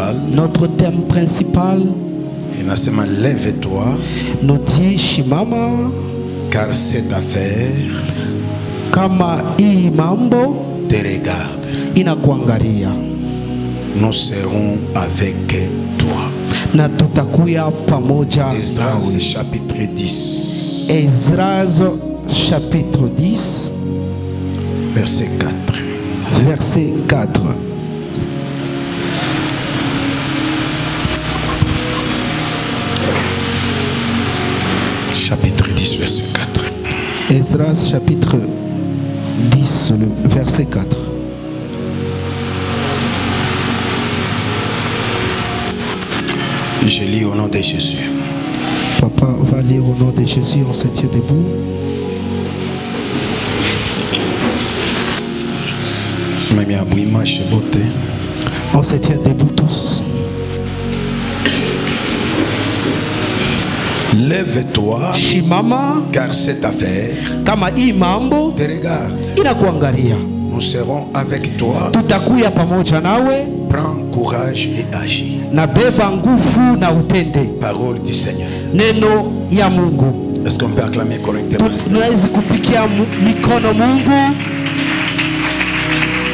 principal. Notre thème principal Inasema lève-toi, nous dit shimama, car cette affaire kama hii mambo te regarde. inakuangalia. Nous serons avec toi. Na tutakuya pamoja Esdras nawe. chapitre 10. Esdras chapitre 10 verset 4. verset 4. Chapitre 10 verset 4. Esdras chapitre 10 le verset 4. Je lis au nom de Jésus. Papa va lire au nom de Jésus, on se tient debout. On se tient debout tous. Lève-toi, Shimama, car cette affaire kama hii mambo te regarde. inakuangalia. Nous serons avec toi. Tutakuya pamoja nawe. Prends courage et agis. Na beba nguvu na utende. Parole du Seigneur. Neno ya Mungu. Est-ce qu'on peut acclamer correctement? Tunaweza kupikia mikono Mungu.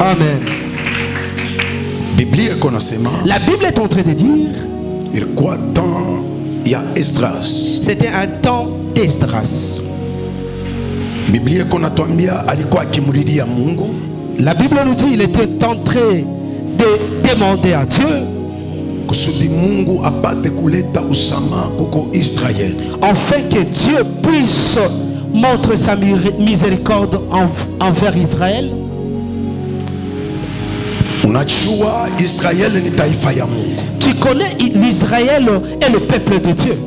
Amen. Bible connaissement. La Bible est en train de dire. Il quoi temps il y a Esdras. C'était un temps d'Esdras. Bible konatuambia alikuwa akimulilia Mungu. La Bible nous dit il était en train de demander à Dieu. Kusudi Mungu apate kuleta usama kuko Israël. Afin que Dieu puisse montrer sa miséricorde envers Israël. Unajua Israël ni taifa ya Mungu. Tu connais l'Israël est le peuple de Dieu.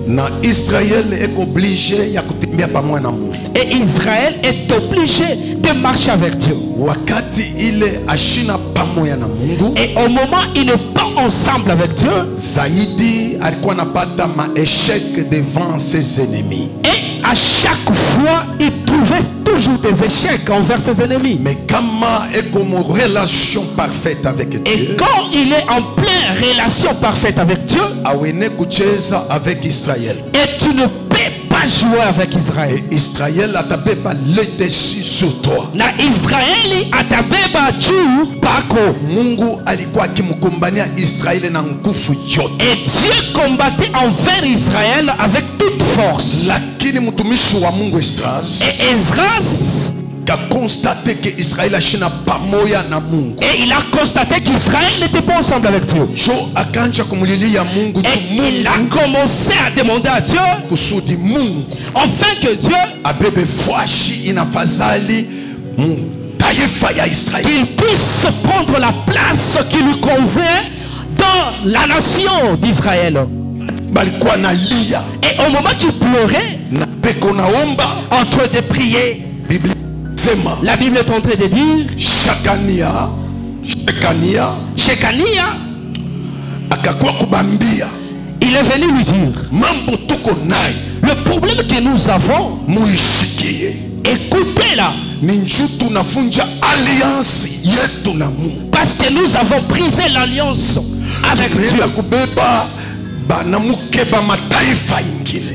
Na Israël est obligé ya kutembea pamoja na Mungu. Et Israël est obligé de marcher avec Dieu. Wakati ile ashina pamoja na Mungu. Et au moment où il n'est pas ensemble avec Dieu, zaidi alikuwa anapata maéchec devant ses ennemis. Et à chaque fois, il trouvait toujours des échecs envers ses ennemis. Mais comment est comme relation parfaite avec Dieu? Et quand il est en pleine relation parfaite avec Dieu, awene kucheza avec Israël. Et tu ne peux pas jouer avec Israël. Et Israël atabeba le dessus sur toi. Na Israeli atabeba juu pako. Mungu alikuwa akimkumbania Israeli na nguvu yote. Et Dieu combattait envers Israël avec toute force. Lakini mtumishi wa Mungu Esdras. Et Esdras a constaté que Israël ashina pamoja na Mungu. Et il a constaté qu'Israël n'était pas ensemble avec Dieu. Jo akaanza kumulilia Mungu. Et il a commencé à demander à Dieu. Kusudi Mungu. Afin que Dieu abebe fwashi inafadhali taifa ya Israël. Qu'il puisse prendre la place qui lui convient dans la nation d'Israël. Balikuwa na lia. Et au moment qu'il pleurait, na peko naomba, en train de prier, la Bible est en train de dire Shekania akakuwa kubambia, il est venu lui dire mambo tuko nai, le problème que nous avons, muishikie, écoutez-la, ninjutu nafunja alliance yetu na Mungu, parce que nous avons brisé l'alliance avec Dieu.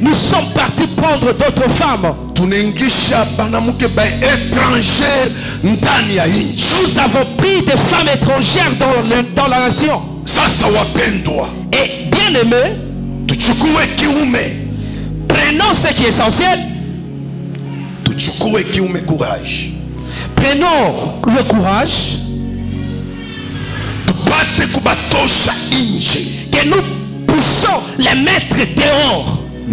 Nous sommes partis prendre d'autres femmes. Nous avons pris des femmes étrangères dans la nation. Et bien aimé, prenons ce qui est essentiel. Prenons le courage que nous puissions les mettre dehors. Et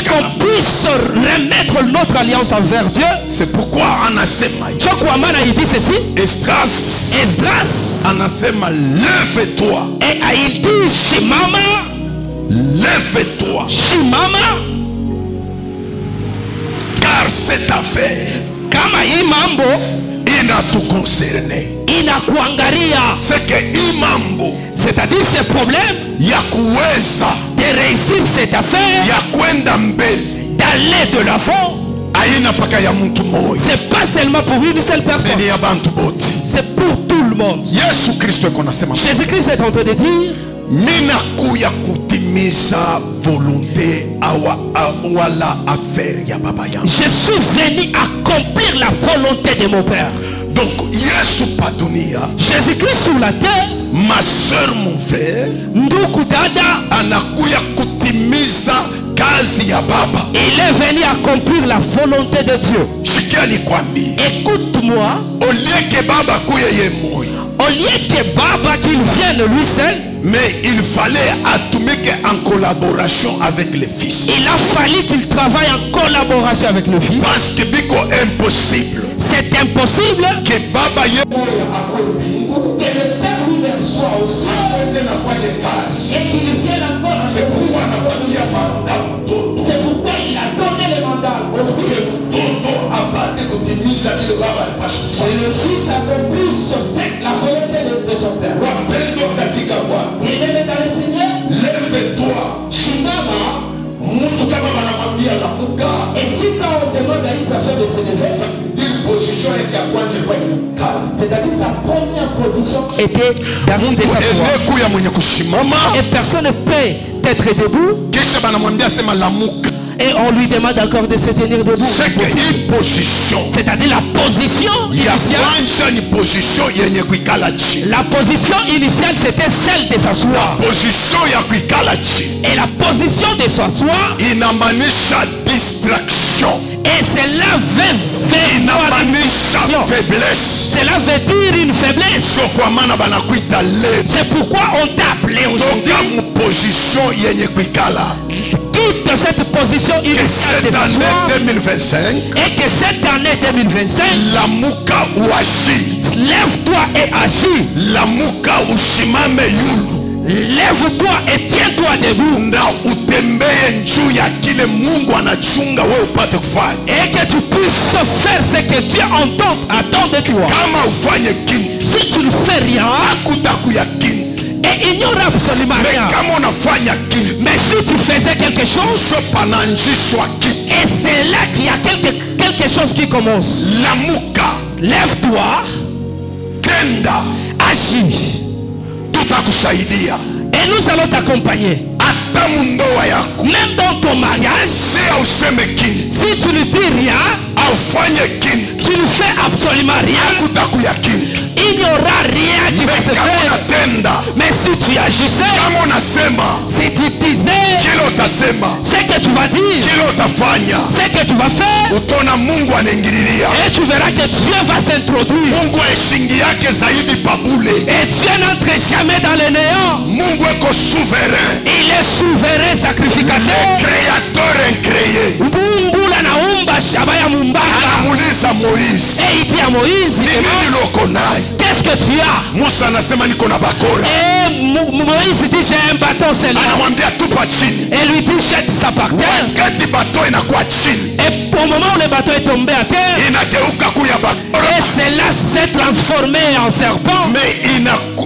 qu'on puisse remettre notre alliance envers Dieu. C'est pourquoi Anasema il dit ceci. Esdras Anasema, lève-toi. Et il dit Shimama, lève-toi. Shimama, car cette affaire kama imambo inatukoncerné. Inakuangalia. C'est que imambo, c'est-à-dire ce problème ya kuweza de réussir cette affaire, ya kwenda mbele, d'aller de l'avant, haina paka ya mtu mmoja. C'est pas seulement pour une seule personne. Ni ya bantu bote. C'est pour tout le monde. Yesu Kristo eko nasema. Jésus-Christ est en train de dire, mina kuya kutimiza volonté wala affaire ya baba yangu. je suis venu accomplir la volonté de mon Père. Donc Yesu pa dunia, Jésus-Christ sur la terre, ma soeur, mon frère, ndugu dada, anakuya kutimiza kazi ya baba. il est venu accomplir la volonté de Dieu. Sikia nikwambie, Écoute-moi, au lieu que baba kuye ye moyo, au lieu que Baba qu'il vienne lui seul, mais il fallait atumike en collaboration avec le fils. il a fallu qu'il travaille en collaboration avec le Fils. Parce que biko impossible C'est impossible que baba ye que le Père lui soit au ciel et qu'il vienne encore à c'est pourquoi anapatia mandat mtoto. C'est pourquoi il a donné le mandat au Fils. Mtoto apate kutimiza ile baba alipaswa Et kufanya. le Fils accomplisse la volonté de son Père. Wapendwa katika Bwana, Bien-aimé dans le Seigneur, lève-toi. Shimama, Mtu kama wanamwambia lamuka, et si quand on demande à une personne de se lever, ile position yake ya kwanza ilikuwa inakaa. c'est-à-dire sa première position était d'arriver de s'asseoir. Eneku ya mwenye kushimama, Et personne ne peut être debout. kisha banamwambia sema lamuka. Et on lui demande encore de se tenir debout. C'est que hii position C'est-à-dire la position ya initiale. kwanza ni position yenye kuikala chini. La position initiale, c'était celle de s'asseoir. Position ya kuikala chini Et la position de s'asseoir, inamaanisha distraction, et cela veut inamaanisha dire faiblesse. cela veut dire une faiblesse. So kwa maana banakuita leo C'est pourquoi on t'a appelé aujourd'hui. toka mu position yenye kuikala. Quitte cette position Que initiale de cette année s'asseoir 2025 et que cette année 2025, lamuka uashi, lève-toi et agis. lamuka ushimame yulu Lève-toi et tiens-toi debout. na utembee njuu ya kile Mungu anachunga wewe upate kufanya. Et que tu puisses faire ce que Dieu attend de toi. Kama ufanye kintu Si tu ne fais rien, hakutakuya kintu, et il n'y aura absolument mais rien. kama unafanya kintu Mais si tu faisais quelque chose, so panaanzishwa kitu. et c'est là qu'il y a quelque chose qui commence. Lamuka, Lève-toi, tenda, agis. tutakusaidia Et nous allons t'accompagner. hata mundoa yako. Même dans ton mariage, Si auseme kintu, si tu ne dis rien, aufanye kintu, tu ne fais absolument rien, hakutakuya kintu. il n'y aura rien qui va Mais se kama faire. unatenda, Mais si tu agissais, kama unasema, si tu disais kile utasema, ce que tu vas dire, kile utafanya, ce que tu vas faire, utaona Mungu anaingililia. et tu verras que Dieu va s'introduire. Mungu heshingi yake zaidi pabule. Et Dieu n'entre jamais dans le néant. Mungu eko souverain, Il est souverain sacrificateur. créateur incréé. Mungu anaumba shaba ya mumbaga. Anamuuliza Moise, Et il dit à Moïse, ni nini loko naye? qu'est-ce que tu as? Musa anasema niko na bakora. Et Moïse dit, j'ai un bâton seulement. Anamwambia tupa chini. Et lui dit, jette ça par terre. Wakati bato inakuwa chini, Et au moment où le bateau est tombé à terre, inageuka kuya bakora, et cela s'est transformé en serpent. mais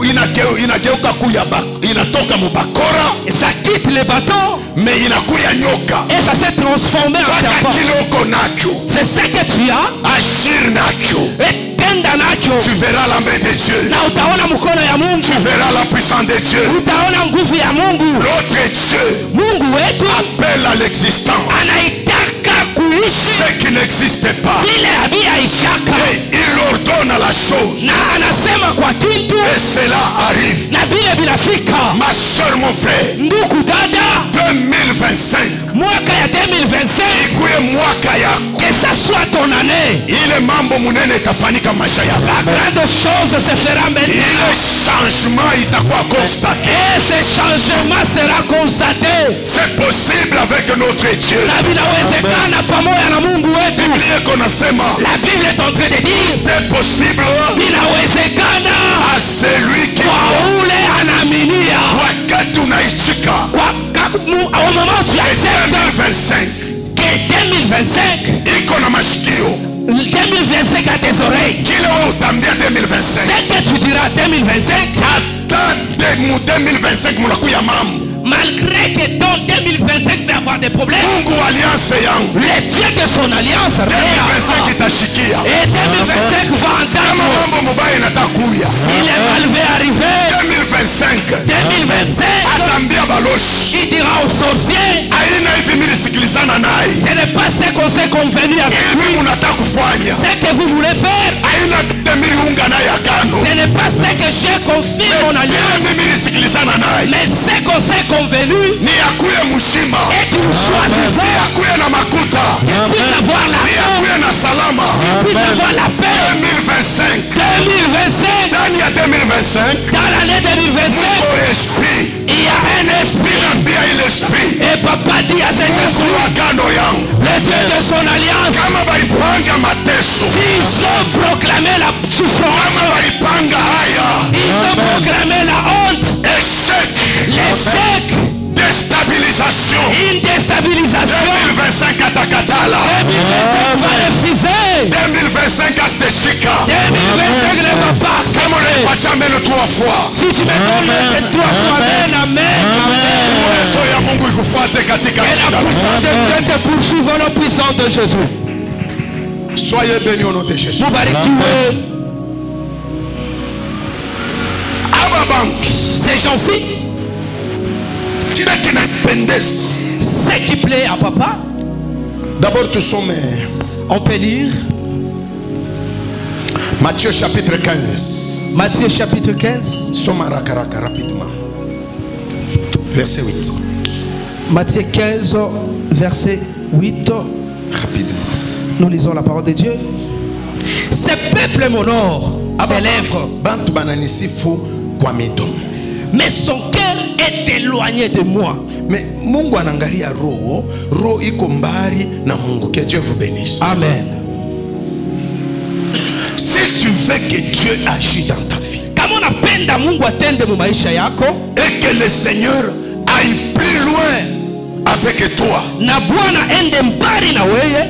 inageuka kuya inatoka mubakora, Et ça quitte le bateau. mais inakuya nyoka. Et ça s'est transformé en Waka serpent. kile uko nacho, C'est ce que tu as. ashir nacho, Et tenda nacho. tu verras la main de Dieu, Na utaona mkono ya Mungu. tu verras la puissance de Dieu. Utaona nguvu ya Mungu. L'autre Dieu Mungu wetu appelle à l'existence anaitaka kuishi ce qui n'existe pas vile habiaishaka, et il ordonne à la chose na anasema kwa kitu et cela arrive. na vile vinafika. Ma soeur, mon frère, Ndugu dada, 2025 mwaka ya 2025, ikuye mwaka yako, que ça soit ton année, ile mambo munene itafanyika maisha la yako, grande chose se fera ile maintenant. changement itakuwa constaté. Et ce changement sera constaté. C'est possible avec notre Dieu. Na vinawezekana pamoja na Mungu wetu. Biblia iko nasema La Bible est en train de dire, c'est possible vinawezekana à celui qui kwa croit. ule anaaminia. Wakati unaichika Au moment où tu acceptes 2025 que 2025, iko na mashikio, 2025 a des oreilles. kile wewe utambia 2025 Ce que tu diras 2025, hata mu 2025 munakuya mambo malgré que dans 2025 peut avoir des problèmes, Mungu alliance yangu le Dieu de son alliance 2025 itashikia. et 2025 va Kama entendre. mambo mubaya inatakuya Si le mal va arriver, 2025 2025, atambia baloshi il dira aux sorciers, aina hivi mlisikilizana naye ce n'est pas ce qu'on s'est convenu avec hivi lui, munataka kufanya ce que vous voulez faire. aina vile mliunga naye agano Ce n'est pas ce que j'ai confié mon vile alliance, mimi nilisikilizana naye mais ce qu'on s'est convenu ni yakuye mshima et qu'il soit ni vivant, yakuye na makuta qu'il puisse avoir la ni paix, yakuye na salama qu'il puisse avoir la paix. 2025 2025, ndani ya 2025 dans l'année 2025, muko esprit il y a un esprit. ninaambia ile esprit Et papa dit à cet Mungu esprit, wa agano yangu le Dieu de son alliance, kama balipanga mateso ils ont proclamé la souffrance, kama balipanga haya ils ont proclamé la honte, échec l'échec, déstabilisation une déstabilisation. 2025 atakatala 2025 va refuser. 2025 asteshika 2025 ne va pas kama accepter. unaipacha mbele 3 fois Si tu me donnes cette toi, amen, amen, amen. uwezo ya Mungu ikufuate katika Et la jina la puissance de Dieu te poursuive au nom puissant de Jésus. soyez bénis au nom de Jésus. Mubarikiwe. Aba bantu Ces gens-ci, kile kinapendeza ce qui plaît à papa, d'abord tusome on peut lire Matthieu chapitre 15 Matthieu chapitre 15. soma rakaraka rapidement verset 8 Matthieu 15, verset 8. rapidement. Nous lisons la parole de Dieu. Ce peuple m'honore des lèvres, bantu bananisifu kwa midomo mais son cœur est éloigné de moi. mais Mungu anaangalia roho iko mbali na Mungu. Que Dieu vous bénisse. Amen. Si tu veux que Dieu agisse dans ta vie Kama unapenda Mungu atende mu maisha yako et que le Seigneur aille plus loin avec toi na Bwana ende mbali na wewe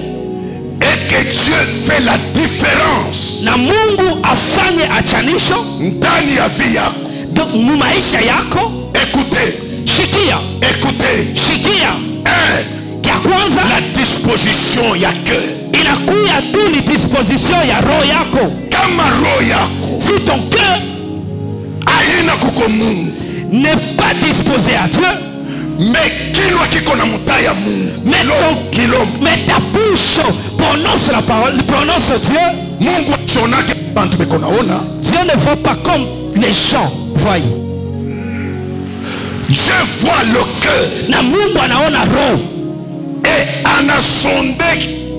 et que Dieu fait la différence na Mungu afanye achanisho ndani ya vie yako, mu maisha yako, écoutez, shikia kia kwanza la disposition ya cœur. inakuya tu ni disposition ya roho yako. Kama roho yako Si ton cœur haina kuko Mungu, n'est pas disposé à Dieu, mais kilwa kiko na mutaya Mungu, mais ta bouche prononce la parole, prononce Dieu. Mungu achonake bantu beko naona. Dieu ne voit pas comme les gens voient. Dieu voit le cœur Na Mungu anaona roho et anasonde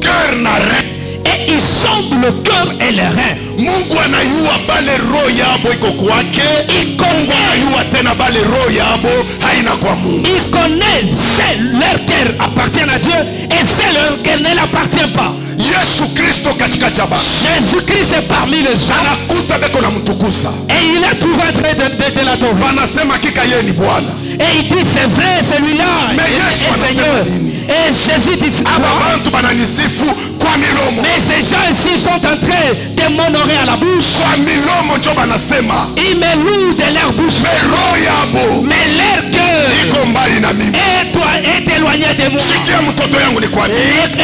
cœur na rein. et il sonde le cœur et les reins. Mungu anayua bale roho yabo iko kwake, Mungu anayua tena bale roho yabo haina kwa Mungu. Il connaît c'est leur cœur appartient à Dieu et c'est leur cœur ne l'appartient pas. Yesu Kristo katikati ya bantu Jésus-Christ est parmi les gens anakuta beko na mtukuza, et il est trouvé en train de l'adorer. banasema kika yeye ni Bwana. Et il dit c'est vrai celui-là Mais est Yesu Seigneur. anasema nini? Et Jésus dit Aba quoi? bantu bananisifu kwa milomo, Mais ces gens ici sont en train de m'honorer à la bouche. kwa milomo njo banasema, Ils me louent de leur bouche. mais roho yabo Mais leur cœur iko mbali na mimi. est éloigné de moi. Sikia mtoto yangu nikwambie,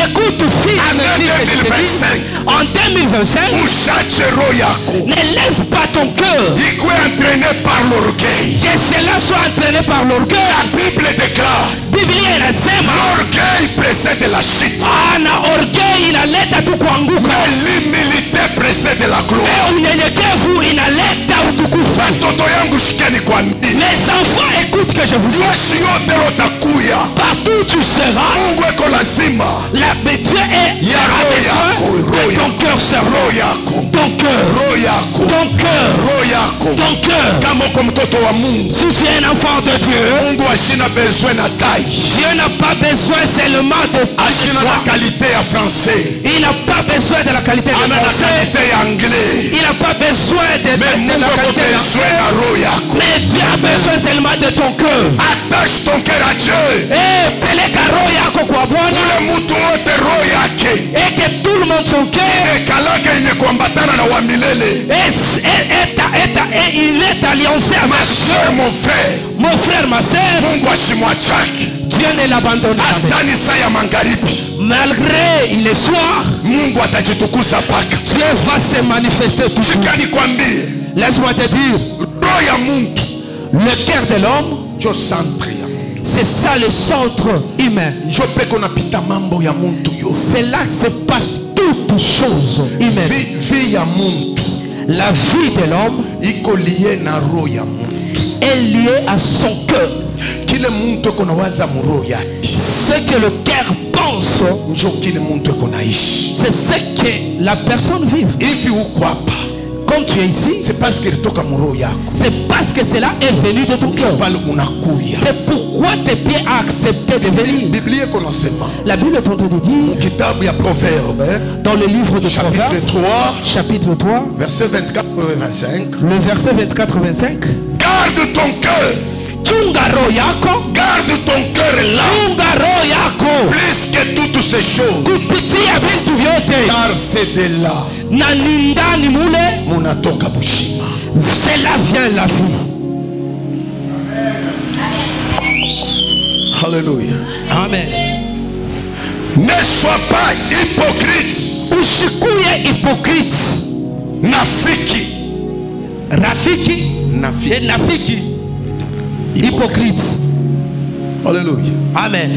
Écoute fils, Année fils, je te 2025. dis, en 2025, uchache roho yako ne laisse pas ton cœur ikuwe entraîné par l'orgueil. que cela soit entraîné par l'orgueil. La Bible déclare, Biblia inasema l'orgueil précède la chute, na orgueil inaleta tu kuanguka, mais l'humilité précède la gloire. unyenyekevu inaleta utukufu. Watoto yangu shikia nikwambie, Les enfants, écoute que je vous dis, fasi yote rotakuya, partout tu seras, Mungu eko lazima la Dieu est ya roho yako, roho de ton yako, cœur sera. roho yako, Ton cœur, roho yako, ton cœur, roho yako. ton cœur. Kama uko mtoto wa Mungu, Si tu es un enfant de Dieu, Mungu ashina besoin na taille, Dieu n'a pas besoin seulement de ashina na qualité ya français, il n'a pas besoin de la qualité de ana na français. qualité ya anglais. Il n'a pas besoin de Mais la Mungu ako qualité de besoin na roho yako. mais Dieu a besoin seulement de ton cœur. Attache ton cœur à Dieu. Peleka roho yako kwa Bwana Ule mtu wote roho yake et que tout le monde se ton cœur Ekalaka yenye kuambatana na wa milele. et il est alliancé avec Ma soeur, mon frère, mon frère, ma soeur. Mungu asimwachaki. Dieu ne l'abandonne jamais. Hata ni saa ya magharibi, Malgré il est soir, Mungu atajitukuza paka. Dieu va se manifester toujours. Shika nikwambie, Laisse-moi te dire, roho ya mtu le cœur de l'homme, njo centre ya mtu. c'est ça le centre humain. Njo peko napita mambo ya mtu yo. C'est là que se passe toutes choses humaines. Vie ya mtu La vie de l'homme iko liye na roho ya mtu. est liée à son cœur. Kile mtu eko nawaza mu roho yake, Ce que le cœur pense, njo kile mtu eko naishi. c'est ce que la personne vit. Hivi uko hapa, Comme tu es ici, c'est parce que ilitoka mu roho yako. c'est parce que cela est venu de ton Njo cœur. pale unakuya. C'est pourquoi tes pieds ont accepté de venir. Biblia iko nasema La Bible est en train de dire, kitabu ya Proverbe dans le livre de chapitre Proverbes, 3 chapitre 3, verset 24 et 25. le verset 24-25, Garde ton cœur, Chunga roho yako, garde ton cœur là, chunga roho yako, plus que toutes ces choses, kupitia vitu vyote, car c'est de là na ni ndani mule, munatoka bushima. cela vient la vie. Hallelujah. Amen. Ne sois pas hypocrite, Usikuye hypocrite. nafiki, Rafiki, nafiki, nafiki, hypocrite. Alléluia. Amen.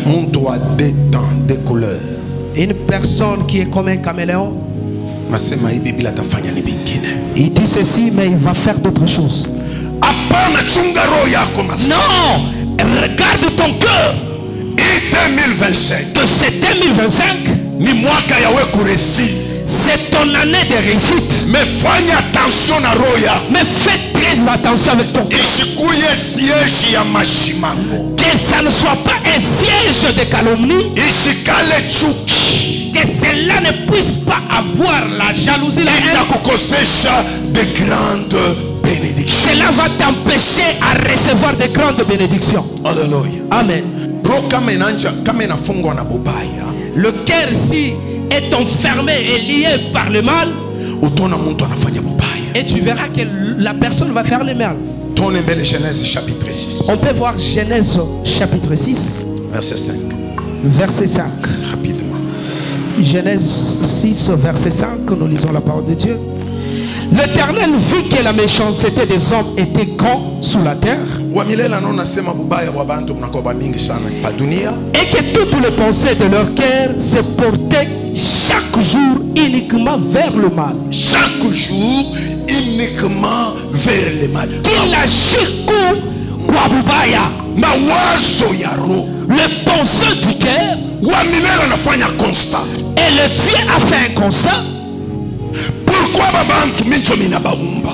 Mtu wa deux temps, deux couleurs. Une personne qui est comme un caméléon, Nasema hii Biblia atafanya ni bingine. il dit ceci, mais il va faire d'autres choses. Hapana, chunga roho yako masi. Non, regarde ton cœur. Hii 2025 Que c'est 2025, ni mwaka yawe kuresi. c'est ton année de réussite. Mais fanya attention na roho yako. Mais fais très attention avec ton cœur. Isikuye siège ya mashimango. Que ça ne soit pas un siège de calomnie. Isikale chuki. Que cela ne puisse pas avoir la jalousie, la haine. Itakukosesha de grandes bénédictions. Cela va t'empêcher à recevoir de grandes bénédictions. Alléluia. Amen. Roho kama inanja, kama inafungwa na bubaya, Le cœur si est enfermé et lié par le mal, utaona mtu anafanya bubaya. et tu verras que la personne va faire le mal. Tourne mbele Genèse chapitre 6, On peut voir Genèse chapitre 6, verset 5. verset 5. Rapidement. Genèse 6, verset 5, nous lisons la parole de Dieu. L'Éternel vit que la méchanceté des hommes était grande sous la terre, Wamilela no nasema bubaya wa bantu mnakoba mingi sana pa dunia, et que toutes les pensées de leur cœur se portaient chaque jour uniquement vers le mal. chaque jour uniquement vers le mal. Kila siku kwa bubaya, Mawazo ya roho le pensée du cœur, Wamilela nafanya constat. et le Dieu a fait un constat. Pourquoi babantu minjo minabaumba?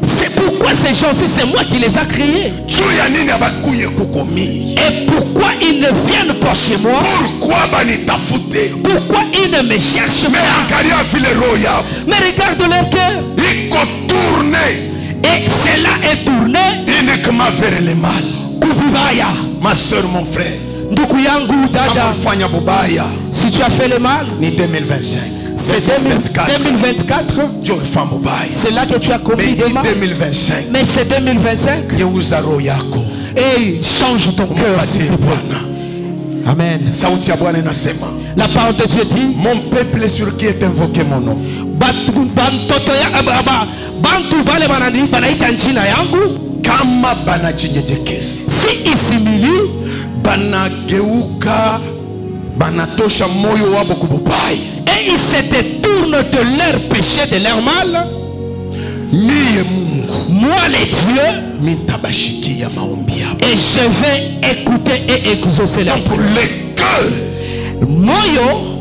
C'est pourquoi ces gens-ci, c'est moi qui les a créés. Juu ya nini abakuye kukomi? Et pourquoi ils ne viennent pas chez moi? Pourquoi banitafute? Pourquoi ils ne me cherchent Mais pas? angalia vile roho yabo Mais regarde leur cœur. iko tourné Et cela est tourné uniquement vers le mal. kububaya. Ma soeur, mon frère, Ndugu yangu kama dada, ufanya bubaya si tu as fait le mal, ni 2025. c'est 2024. Ndio ulifanya bubaya. C'est là que tu as Mais commis hii le mal. 2025 Mais c'est 2025. geuza roho yako, Et change ton cœur. s'il umpatie te plaît. Bwana. Amen. Sauti ya Bwana inasema, La parole de Dieu dit, mon peuple sur qui est invoqué mon nom bantu bale banaita njina yangu, kama banajinyenyekeza, si isimili, banageuka, banatosha moyo wabo kububaya, et ils se détournent de leur péché, de leur mal, miye Mungu moi les dieux, mitabashikia maombi yabo. et je vais écouter et exaucer leur Donc prière. le cœur Moyo,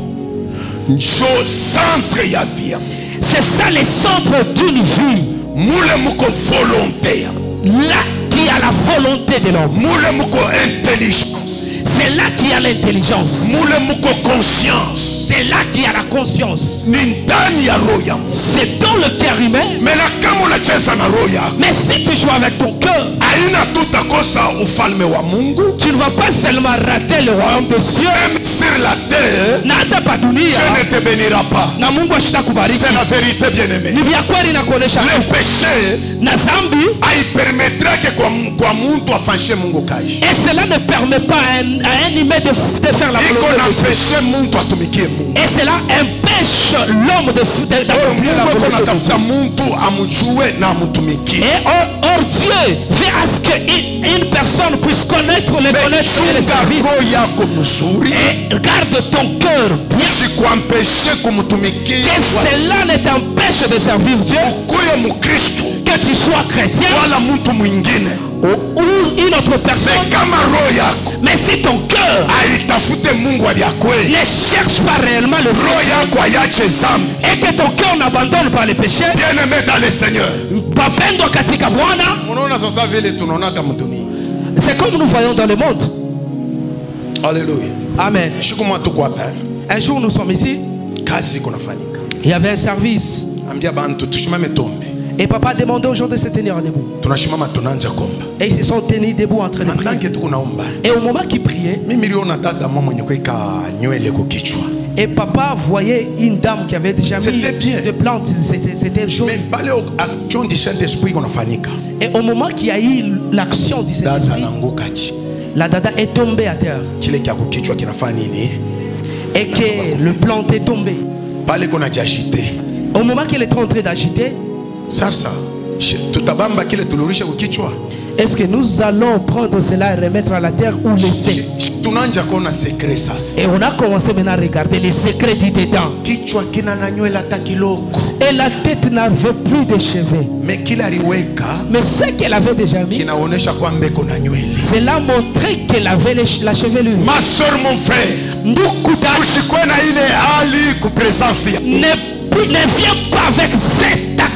njo centre ya vie yabo. c'est ça le centre d'une vie. Mule muko volonté yabo. Là qui a la volonté de l'homme. Mule muko intelligence. intelligence. C'est là qu'il y a l'intelligence. Mule muko conscience. C'est là qu'il y a la conscience. Ni ndani ya roho ya Mungu. C'est dans le cœur humain. Mais na kama unacheza na roho yako, Mais si tu joues avec ton cœur, haina tutakosa ufalme wa Mungu. tu ne vas pas seulement rater le royaume de Dieu. Même sur la terre, Na hata pa dunia, Dieu ne te bénira pas. na Mungu ashitakubariki. C'est la vérité, bien-aimé. Ni vya kweli na kuonesha Le péché na zambi, haipermettra que kwa mtu afanyishe Mungu kazi. et cela ne permet pas à un humain de faire la Iko volonté na de Dieu. péché mtu atumikie Mungu. Et cela empêche l'homme d'accomplir la Mungu iko volonté de natafuta Dieu. mtu amjue na amutumikie. Et or Dieu fait à ce qu'une personne puisse connaître les connaître et les Chunga services. roho yako mzuri, Et garde ton cœur bien, usikuampeshe kumtumikia. que cela ne t'empêche de servir Dieu, Ukuye Mukristo que tu sois chrétien wala mtu mwingine. ou une autre personne. Mais kama roho yako Mais si ton cœur aitafute Mungu aliye kweli, ne cherche pas réellement le roho Dieu yako ayache zambi, et que ton cœur n'abandonne pas les péchés, bien-aimé dans le Seigneur. papendo katika Bwana, Unaona sasa vile tunaonaka mdunia. c'est comme nous voyons dans le monde. Haleluya. Amen. Siku moja tuko hapa, Un jour nous sommes ici, kazi kunafanyika. il y avait un service. Ambia bantu tushimame tombe. Et papa a demandé aux gens de se tenir debout. Tunashimama tunanja komba. Et ils se sont tenus debout en train de prier. Mandange tuko naomba. Et au moment qu'ils priaient, Mimi niliona dada mama mwenye kuweka nywele kwa kichwa. et papa voyait une dame qui avait déjà mis C'était bien. des plantes, c'était jaune. Mais pale action du Saint-Esprit kunafanyika. Et au moment qu'il y a eu l'action du Dada Saint-Esprit, nanguka chi. la dada est tombée à terre. Kile kia kwa kichwa kinafanya nini? Et que le plant est tombé. Pale kuna jashite. Au moment qu'elle est en train d'agiter, Sasa tutabamba kile tulirisha kwa kichwa. est-ce que nous allons prendre cela et remettre à la terre ou laisser? Tunanja kona secret sasa. Et on a commencé maintenant à regarder les secrets du dedans. Kichwa kina na nywele hata kiloko. Et la tête n'avait plus de cheveux. Mais kila aliweka Mais ce qu'elle avait déjà mis, kinaonesha kwamba kuna nywele. cela montrait qu'elle avait la chevelure. Ma soeur, mon frère, Ndukuda, usikwe na ile hali ku presence ya Mungu. ne viens pas avec cet acte.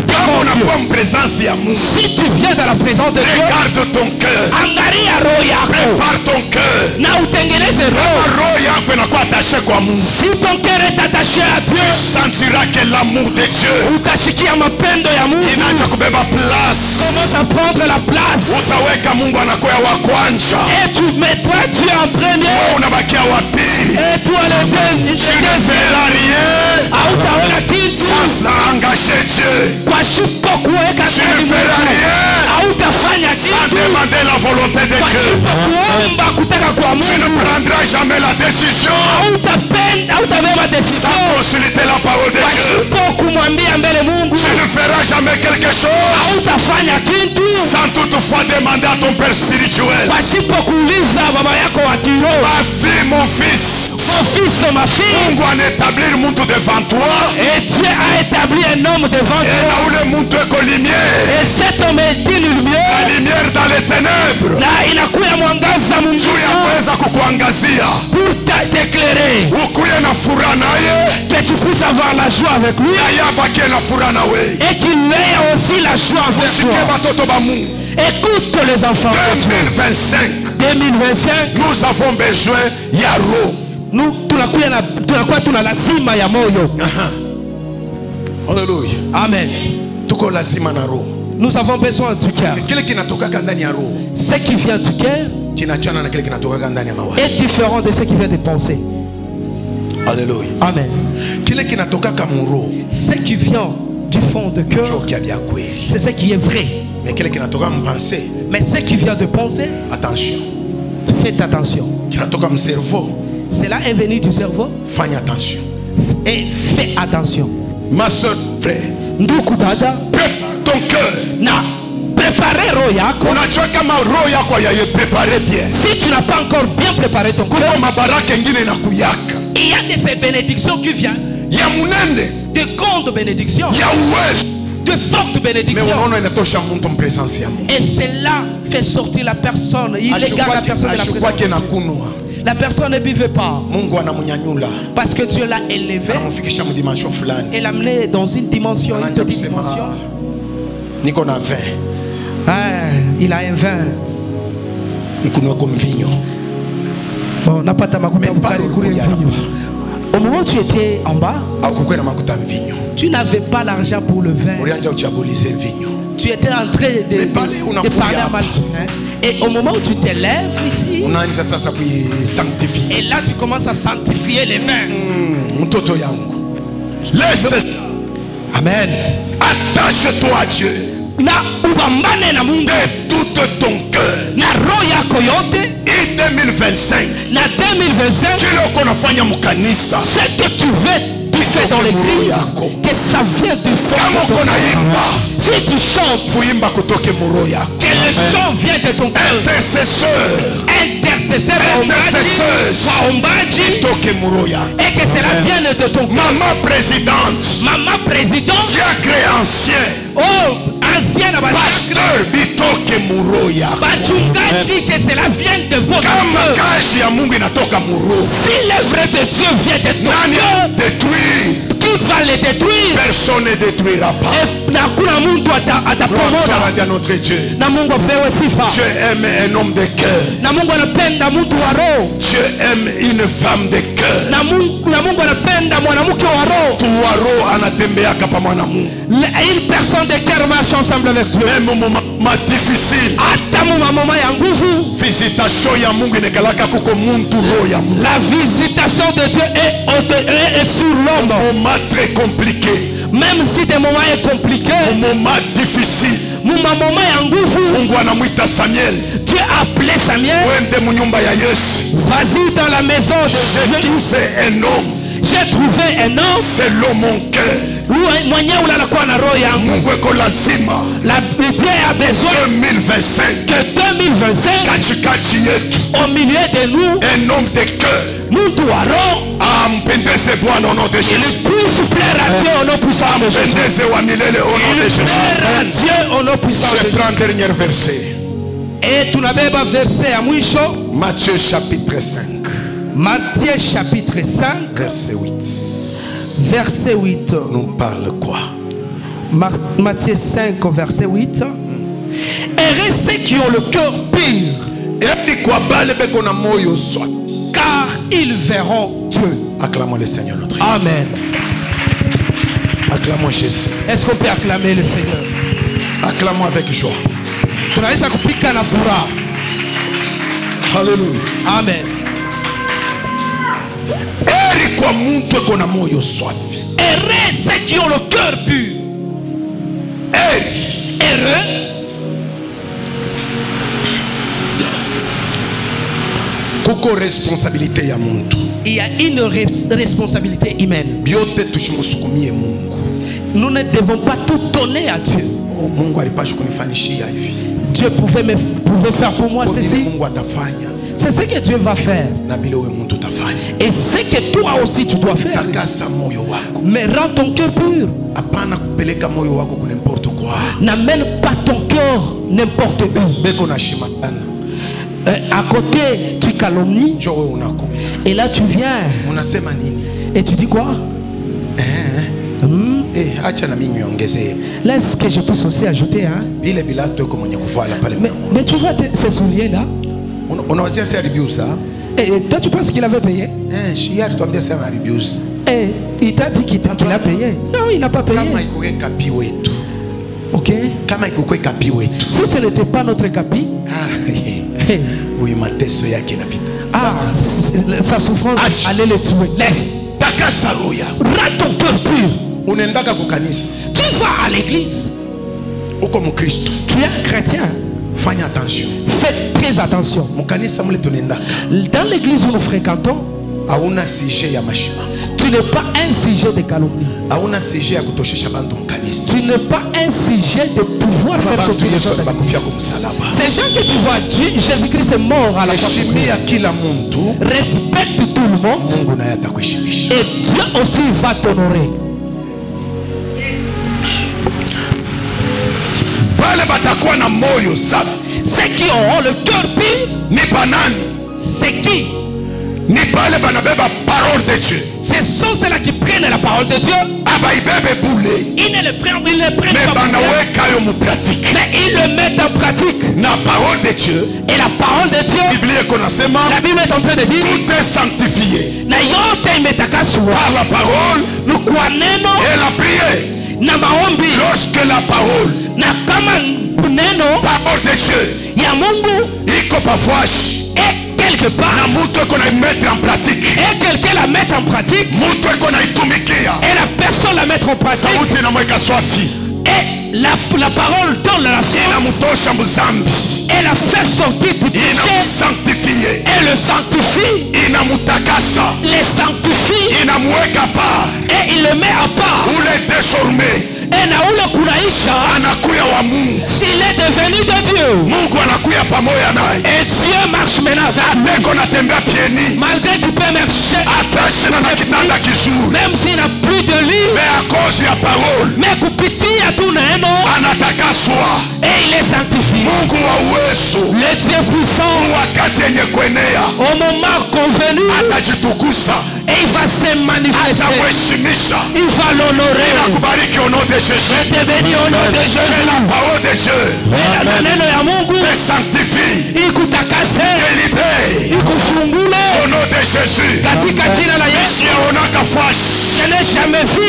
Kama devant Dieu. unakuwa mpresence ya Mungu, Si tu viens dans la présence de Dieu, regarde ton cœur, angalia roho yako prépare ton cœur. na utengeneze Kama roho. roho yako inakuwa attaché kwa Mungu, Si ton cœur est attaché à tu Dieu, sentiras que l'amour de Dieu utashikia mapendo ya Mungu, inaanza kubeba place. commence à prendre la place Utaweka Mungu anakuwa wa kwanza, et tu mettras Dieu en premier wewe unabakia wa pili. et toi le Tu ne feras rien hautaona kitu sans engager Dieu. kwa shipo kuweka Tu ne ndani feras mwako. rien Hautafanya sans kitu demander la volonté de kwa Dieu. shipo kuomba kutaka kwa Tu ne Mungu. prendras jamais la décision Hautabeba sans decision consulter la parole de kwa Dieu. shipo kumwambia mbele Mungu. Tu ne feras jamais quelque chose Hautafanya kitu sans toutefois demander à ton Père spirituel. kwa shipo kuuliza baba yako wa kiroho. Ma fille, mon fils, Mon fils, ma fille, Mungu anaétablir mtu devant toi. et Dieu a établi un homme devant Et toi. là où le mtu eko lumière, Et cet homme est une la lumière lumière dans les ténèbres, na inakuya mwangaza juu mwingi ya kuweza kukuangazia, pour t'éclairer, ukuye na furaha naye, que tu puisses avoir la joie avec lui na yeye abakie na furaha na wewe. et qu'il ait aussi la joie avec Shike toi. batoto ba Mungu. Écoute les enfants de Dieu. 2025, 2025 nous avons besoin ya roho. nous tunakuwa tuna lazima ya moyo. Haleluya. Amen. Tuko lazima na roho. Nous avons besoin du cœur. Kile kinatokaka ndani ya roho Ce qui vient du cœur kinachana na kile kinatokaka ndani ya mawazo. est différent de ce qui vient des pensées. Haleluya. Amen. Kile kinatokaka mu roho Ce qui vient du fond de cœur, ndio kia bya kweli. c'est ce qui est vrai. Mais kile kinatoka mpensée, Mais ce qui vient de penser, attention. faites attention. Kinatoka mcerveau, Cela est venu du cerveau fanya attention. et fais attention. Ma soeur, frère, Ndugu dada, prépare ton cœur. na préparer roho yako. Unajua kama roho yako yaye prepare bien. Si tu n'as pas encore bien préparé ton cœur, Kuko mabaraka ingine na kuyaka. il y a de ces bénédictions qui viennent, Ya munene, de grandes bénédictions, ya uwezo. de fortes Mais bénédictions. unaona inatosha mtu mpresence ya Mungu. Et cela fait sortir la personne. Il égare la personne de la présence. Ashukwake na kunua. La personne ne vivait pas Mungu anamunyanyula. parce que Dieu l'a élevé Anamfikisha mu dimension fulani. et l'a amené dans une dimension, une Anaanza petite kusema dimension. niko na vin. Ah, il a un vin. Nikunywe kwa mvinyo. Bon, n'a pas ta makuta au moment où tu étais en bas, tu n'avais pas l'argent pour le vin. Tu étais en train de parler à mal du vin. Et au moment où tu t'élèves ici, et là tu commences à sanctifier les vins. Amen. Attache-toi à Dieu de tout ton cœur. Et 2025, ce que tu veux dans l'église, que ça vient du fond. Si tu chantes, que le chant vient de ton cœur. Intercesseur, et que cela vienne de ton cœur. Maman présidente, diacre ancien, ancien pasteur bitoke muroya, que cela vienne de votre cœur. Si l'œuvre de Dieu vient de ton cœur, qui va les détruire? Personne ne détruira pas. À notre Dieu. Dieu aime un homme de cœur. Dieu aime une femme de cœur. Une personne de cœur marche ensemble avec Dieu. Même au moment difficile, la visitation de Dieu est sur l'homme. Au moment très compliqué, même si des moments est compliqué, au moment difficile, Dieu a appelé Samuel. Vas-y dans la maison de Dieu. J'ai trouvé un homme selon mon cœur. Dieu a besoin 2025, que 2025 au milieu de nous, un homme de cœur, nous doirons il puisse plaire à Dieu au nom puissant de Jésus. Je prends le dernier verset. Et tu n'avais pas versé à mwisho. Matthieu chapitre 5. Matthieu chapitre 5. Verset 8. Verset 8. Nous parle quoi? Matthieu 5, verset 8. Heureux ceux qui ont le cœur pur, car ils verront Dieu. Acclamons le Seigneur notre Dieu. Amen. Acclamons Jésus. Est-ce qu'on peut acclamer le Seigneur? Acclamons avec joie. Alléluia. Amen. Heureux ceux qui ont le cœur pur. Heureux. Responsabilité ya muntu. Il y a une responsabilité humaine. Nous ne devons pas tout donner à Dieu. Dieu pouvait faire pour moi ceci. C'est ce que Dieu va faire. Et c'est que toi aussi tu dois faire. Mais rends ton cœur pur. N'amène pas ton cœur n'importe où. À côté, tu calomnies. Et là, tu viens. Et tu dis quoi? Laisse que je puisse aussi ajouter. Hein? Mais tu vois ces souliers-là? Et toi, tu penses qu'il avait payé? Et il t'a dit qu'il a payé. Non, il n'a pas payé. Ok? Si ce n'était pas notre capi, sa souffrance allait le tuer. Laisse. Rends ton cœur pur. Tu vas à l'église. Tu es un chrétien. Fais très attention. Dans l'église où nous fréquentons, tu n'es pas un sujet de calomnie. Tu n'es pas un sujet de pouvoir faire sortir les gens. Ces gens que tu vois, Jésus-Christ est mort à la croix. Respecte tout le monde. Et Dieu aussi va t'honorer. Ceux qui auront le cœur pur, c'est qui? Ce sont ceux-là qui prennent la parole parole de Dieu. Ils ne le prennent pas. Mais ils le mettent en pratique. La parole de Dieu. Et la parole de Dieu. La Bible est en train de dire. Tout est sanctifié. Par la parole. Et la prière. Lorsque la parole. Parole de Dieu. Et quelque part. Mettre en pratique. Et quelqu'un la met en pratique. Et la personne la met en pratique. Et la parole donne la nation. Et la fait sortir du péché. Et le sanctifie. Les sanctifie. Et il le met à part. Et il est devenu de Dieu. Et Dieu marche maintenant avec lui. Malgré qu'il peut marcher, même s'il n'a plus de lit, mais kupitia tu neno, et il est sanctifié. Le Dieu puissant, au moment convenu, et il va se manifester. Il va l'honorer. Je te bénis au nom de Jésus. La parole de Dieu te sanctifie, te libère au nom de Jésus. Je n'ai jamais vu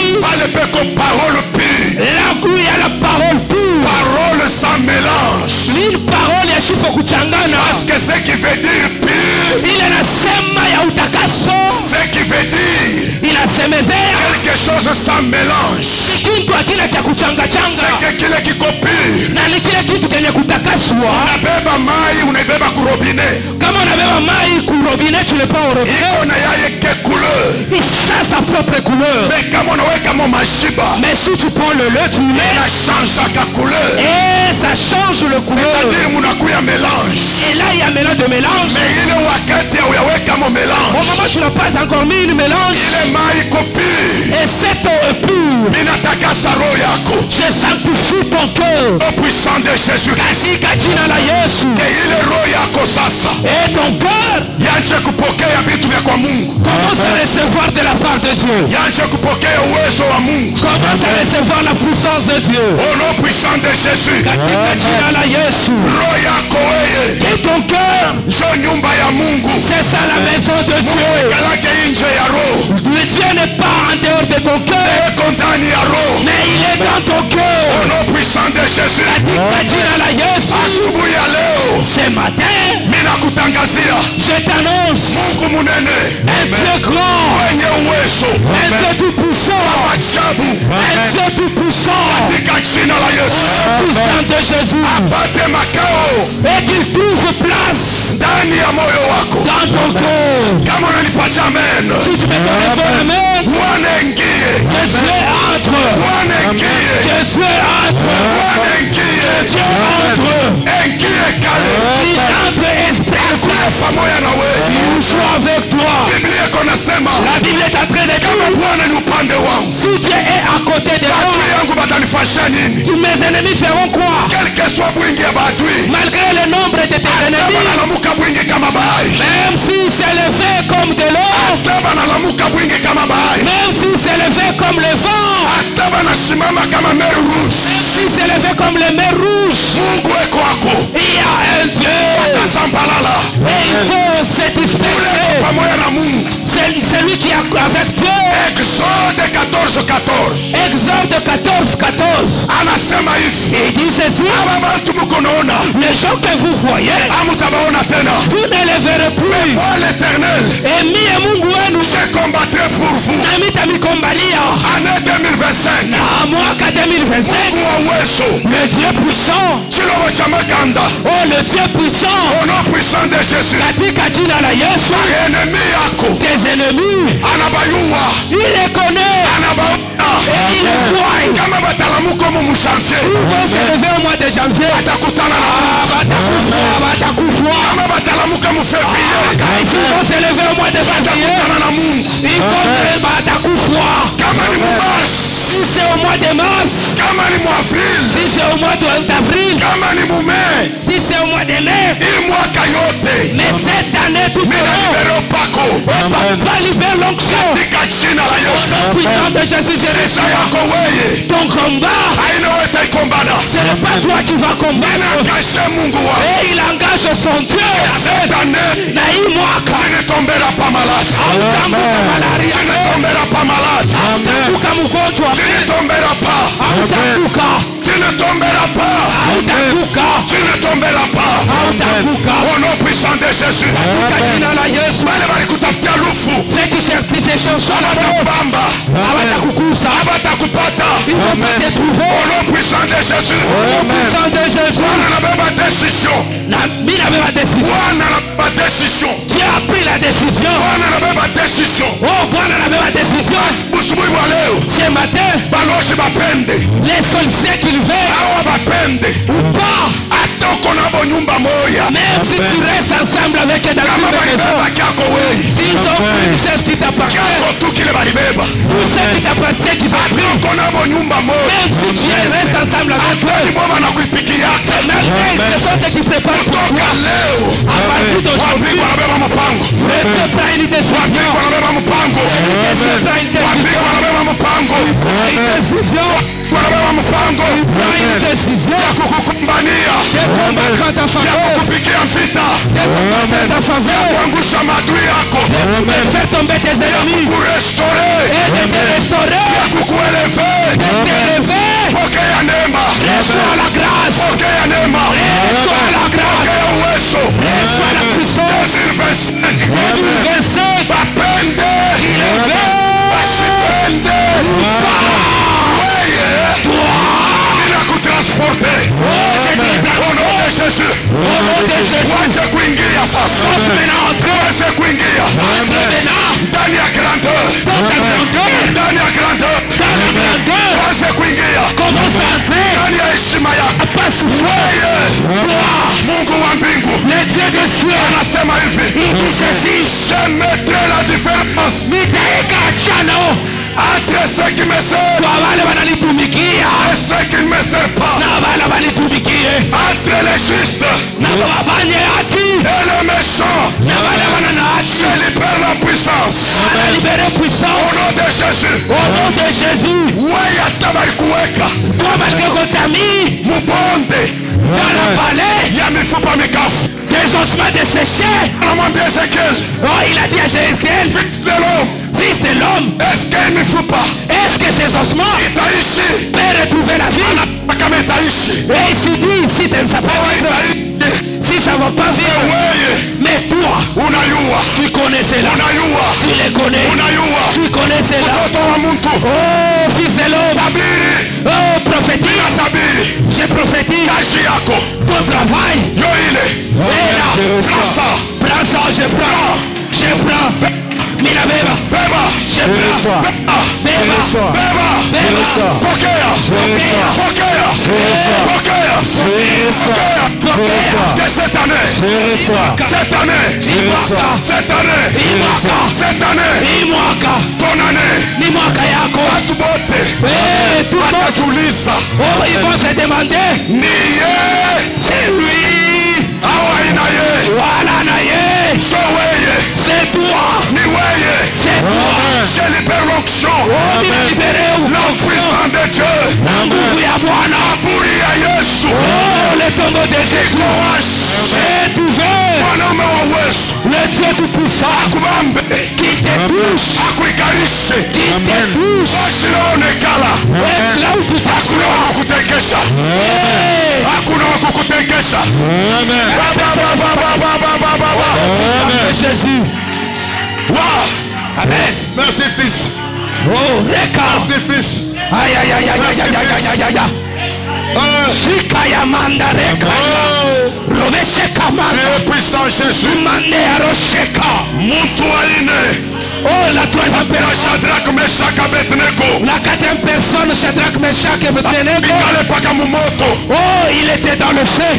parole pure. Là où il y a la parole pure. Parole sans mélange. Une parole ya shipo kuchangana. Parce que ce qui veut dire pure. Il anasema ya utakaso. Ce qui veut dire. Il asemezea. Quelque chose sans mélange. Kitu akina cha kuchanga changa. C'est que kile kiko pure. Na ni kile kitu kenye kutakaswa. Unabeba mai, unaibeba ku robinet. Kama unabeba mai ku robinet, tu le prends au robinet. Iko na yeye ke couleur. Il a sa propre couleur. Mais kama unaweka mo mashiba. Mais si tu prends le lait, tu mets. Ça change la couleur. Et ça change le couleur. C'est-à-dire munakuya mélange. Et là il y a mélange de mélange. Mais il est wakati ya uyaweka mo mélange. Au moment où tu n'as pas encore mis une mélange. Il est mai kopi. Et cette eau est pure. Ninatakasa roho yako. Je sanctifie ton cœur. Au puissant de Jésus-Christ. Katika jina la Yesu. Que ile roho yako sasa. Et ton cœur. Yaanze kupokea vitu vya kwa Mungu. Commence à recevoir de la part de Dieu. Yaanze kupokea uwezo wa Mungu. Commence à recevoir la puissance de Dieu. Au nom puissant de Jésus. Katika jina la Yesu. Roho yako wewe. Et ton cœur. Njoo nyumba ya Mungu. C'est ça la maison de Dieu. Kalake nje ya roho. Le Dieu n'est pas en dehors de ton cœur. Mais il est dans ton cœur. Au nom puissant de Jésus. Katika jina la Yesu. Asubuhi ya leo. Ce matin. Ninakutangazia. Je t'annonce. Mungu munene. Un Dieu grand. Mwenye uwezo. Un Dieu tout puissant. Ajabu. Un Dieu tout puissant. Katika jina la Yesu. Puissant de Jésus. Apate makao. Et qu'il trouve place. Ndani ya moyo wako. Dans ton cœur. Kama unanipatia amen. Si tu me donnes un bon amen. Bwana ingie. Que Dieu entre. Bwana ingie. Que Dieu entre. Bwana ingie. Que Dieu entre. Ingie kale. Il entre esprit. Pamoja na wewe. Il soit avec toi. Biblia iko nasema. La Bible est en train de dire. Kama Bwana ni upande wangu. Si Dieu est à côté de moi. Adui yangu batanifanyia nini? Mes ennemis feront quoi? Quel que soit bwingi ya badui. Malgré le nombre de tes ennemis. Banalamuka bwingi kama bahari. Même si c'est élevé comme de l'eau. Banalamuka bwingi kama bahari. Même si c'est élevé comme le vent. Banashimama kama mer rouge. Même si c'est élevé comme les mers rouges. Mungu eko wako. Il y a un Dieu. Atasambalala. Et il faut se disperser. Pamoja na Mungu. C'est lui qui est avec Dieu. Exode 14:14. Exode 14:14. Anasema hivi. Il dit ceci. Les gens que vous voyez. Vous ne les verrez plus. Moi l'Éternel. Et mie Mungu wenu. Je combattrai pour vous. Namita mikombalia. Année 2025. Na mwaka 2025. Mungu wa uwezo. Le Dieu puissant. Chilombo cha makanda. Oh le Dieu puissant. Au nom puissant de Jésus. Katika jina la Yesu. Ennemi yako. Tes ennemis. Anabayua. Il les connaît. Anabayua. Et il les voit. Kama batalamuko mu janvier. Ils vont se lever au mois de janvier. Batakutana na batakufwa. Kama batalamuka mu février. Ils vont se lever au mois de février. Batakutana na Mungu. Ils vont se batakufwa. Kama ni mu mars. Si c'est au mois de mars. Kama ni mu avril. Si c'est au mois d'avril. Kama ni mu mai. Si c'est au mois de mai. Hii mwaka yote. Mais cette année tout au long. Pako Papa, libère l'onction. Au nom puissant de Jésus, je reçois. Ton combat, ce n'est pas toi qui vas combattre. Et il engage son Dieu. Tu ne tomberas pas malade. Tu ne tomberas pas malade. Tu ne tomberas pas. Tu ne tomberas pas. Tu ne tomberas pas. Au nom puissant de Jésus. Ceux qui cherchent ces chansons ils vont pas te trouver. Au nom puissant de Jésus. Au nom puissant de Jésus. Tu as pris la décision. Oh, Bwana na beba décision. Ce matin, les sorciers qu'ils veulent ou pas, même si tu restes ensemble avec eux dans une maison, s'ils ont pris une chose qui t'appartient, tout ce qui t'appartient qui sont pris, même si tu restes ensemble avec eux, c'est malgré ce sont eux qui préparent pour toi. À partir d'aujourd'hui, le peuple a une décision. Le peuple a une décision. Une décision de combattre ta faveur, de faire tomber tes ennemis et de te restaurer, de t'élever. Reçois la grâce, reçois la grâce, reçois la puissance. 2025, il est vrai. Transporter au nom de Jésus. Au nom de Jésus. Wache kuingia sasa. Wache kuingia. Ndani ya grandeur. Ndani ya grandeur. Wache kuingia. Ndani ya heshima yako. Mungu wa mbingu anasema hivi. Je mettrai la différence entre ceux qui me servent et ceux qui ne me servent pas, entre les justes et les méchants. Je libère la puissance au nom de Jésus. Mubonde ya mifupa mikafu, des ossements desséchés. oh, il a dit à Jézéchiel, fils de l'homme, fils de l'homme, est-ce qu'il ne faut pas, est-ce que ces ossements peuvent retrouver la vie? Et il s'est dit, si tu ne sais pas vivre, si ça ne va pas vivre, mais toi, tu connais cela, tu les connais, tu connais cela. Oh, fils de l'homme, oh, prophétise, je prophétise ton travail. Prends ça, je prends. Mina beba, je prends. Que cette année, ton année, watu bote watajiuliza, ils vont se demander, c'est lui, voilà naye, c'est toi, c'est toi. Je libère l'onction, l'onction de Dieu, aburi ya Yesu, le tombeau de Jésus est ouvert. Le Dieu tout-puissant qui te touche, qui te touche, là où tu t'assois. Jésus. Amen. Merci fils. Oh, merci fils. Aïe aïe aïe aïe aïe aïe aïe aïe aïe. Shikaya manda reka. Robesheka manda. Tu es puissant Jésus. Mande arosheka. Mutu aine. Oh, la troisième personne. Shadrach, Meshach, Abednego. La quatrième personne, Shadrach, Meshach et Abednego. Oh, il était dans le feu.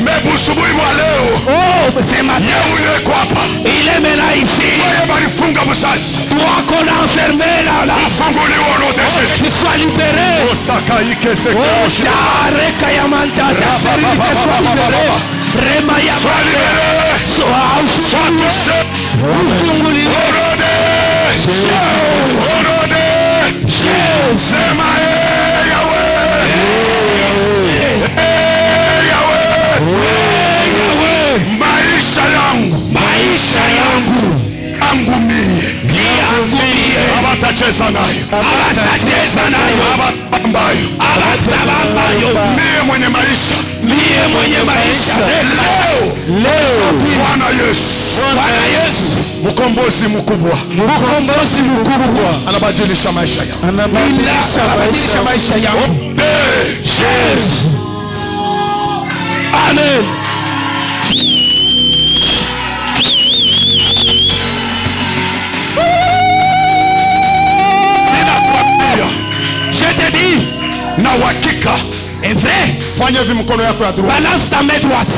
Oh, c'est ma il est maintenant ici. Toi qu'on a enfermé là. Tu sois libéré. Oh, Yareka Yamanta. Ta stérilité soit libérée. Sois libéré. Sois touché. Maisha yangu angumie, abatacheza nayo, abatabambayo, mie mwenye maisha, leo Bwana Yesu mkombozi mkubwa anabadilisha maisha yangu, Jésus. Amen. Je te dis, na uhakika est vrai. Fanya hivi mkono yako ya droite. Balance ta main droite.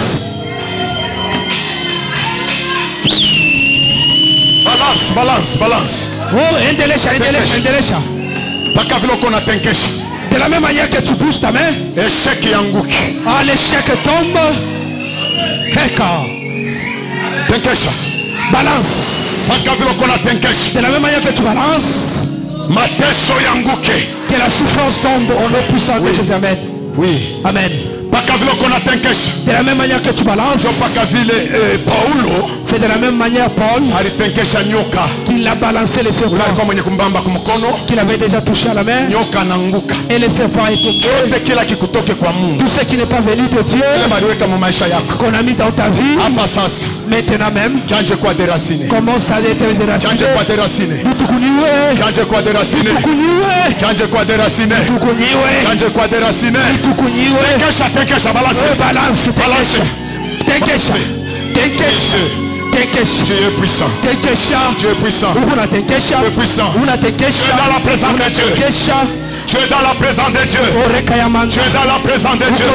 Balance. Oh, endelesha. Paka vile uko natenkesha. De la même manière que tu bouges ta main, échec yanguki. Ah, l'échec tombe. Heka. Tenkesha. Balance. Paka vile uko natenkesha. De la même manière que tu balances, mateso yanguke. Que la souffrance tombe au nom puissant de Jésus. Amen. Oui. Amen. De la même manière que tu balances, c'est de la même manière Paul qu'il a balancé les serpents, qu'il avait déjà touché à la main, et les serpents étaient tout ce qui n'est pas venu de Dieu, qu'on a mis dans ta vie, maintenant même, commence à être déraciné. Balance. Tu es puissant. Tu es puissant. Tu es puissant. Tu es dans la présence de Dieu. Tu es dans la présence de Dieu. Tu es dans la présence de Dieu.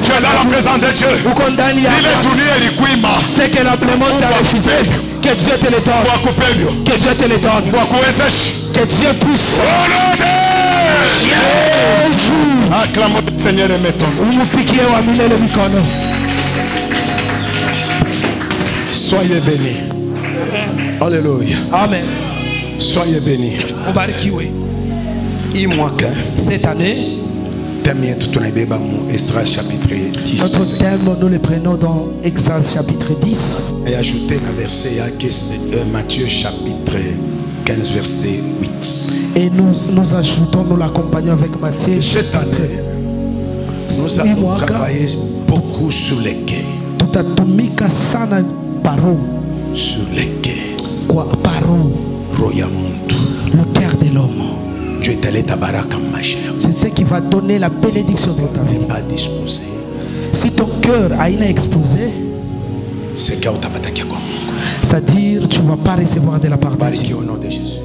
Tu es dans la présence de Dieu. Il est tourné et il couille. C'est que la plémente t'a refusé. Que Dieu te le donne. Que Dieu te le donne. Que Dieu puisse. Acclamons le Seigneur et mettons-nous. Soyez bénis. Alléluia. Amen. Soyez bénis. Cette année, notre thème, nous le prenons dans Exode chapitre 10. Et ajoutez le verset à Matthieu chapitre 15 verset 8. Et nous ajoutons, nous l'accompagnons avec Matthieu. Cette année, nous avons travaillé beaucoup sur les quais. Sur les quais. Le cœur de l'homme. Dieu est allé tabaraka ma chère. C'est ce qui va donner la bénédiction de ta vie. Si ton cœur a été exposé, c'est-à-dire tu ne vas pas recevoir de la part de Dieu. Au nom de Jésus.